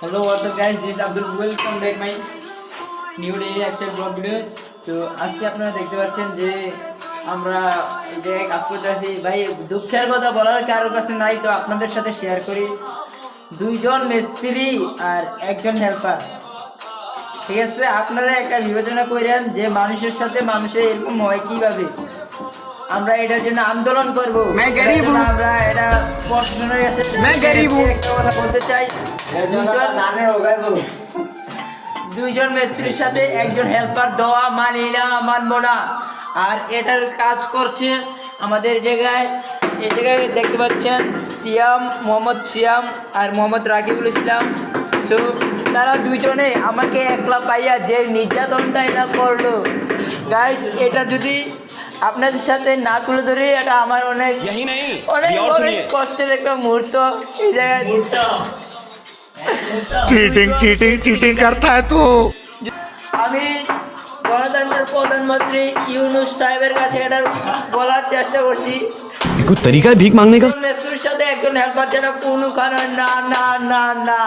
Hello, what's up guys? This is Abdul. Welcome back my new daily lifestyle vlog video. তো আজকে আপনারা দেখতে পাচ্ছেন যে আমরা এই জায়গায় কাজ করতে আছি। ভাই দুঃখের কথা বলার কারোর কাছে নাই, তো আপনাদের সাথে শেয়ার করি। দুইজন মিস্ত্রি আর একজন হেল্পার, ঠিক আছে? আপনারা একটা বিবেচনা করেন যে মানুষের সাথে মানুষের এরকম হয় কিভাবে। আমরা এটার জন্য আন্দোলন করবো। আমরা এটা প্রশাসনের কাছে একটা কথা বলতে চাই, দুইজন মিস্ত্রির সাথে একজন হেল্পার দেওয়া মানি না, মানবো না। আর এটার কাজ করছে আমাদের জায়গায়, এই জায়গায় দেখতে পাচ্ছেন মোহাম্মদ সিয়াম আর মোহাম্মদ রাকিবুল ইসলাম। সো তারা দুইজনে আমাকে একলা পাইয়া যে নির্যাতনটা এটা করলো, গাইস এটা যদি আপনাদের সাথে না তুলে ধরি, এটা আমার অনেক অনেক অনেক কষ্টের একটা মুহূর্ত। এই জায়গায় चीटिंग करता है तू। আমি গণতন্ত্রের প্রধানমন্ত্রী ইউনূস সাহেবের কাছে এটা বলার চেষ্টা করছি, कुछ तरीका है भीख मांगने का। মেসুর সাথে একজন হেল্পার যেন কোনো কারণ না না না না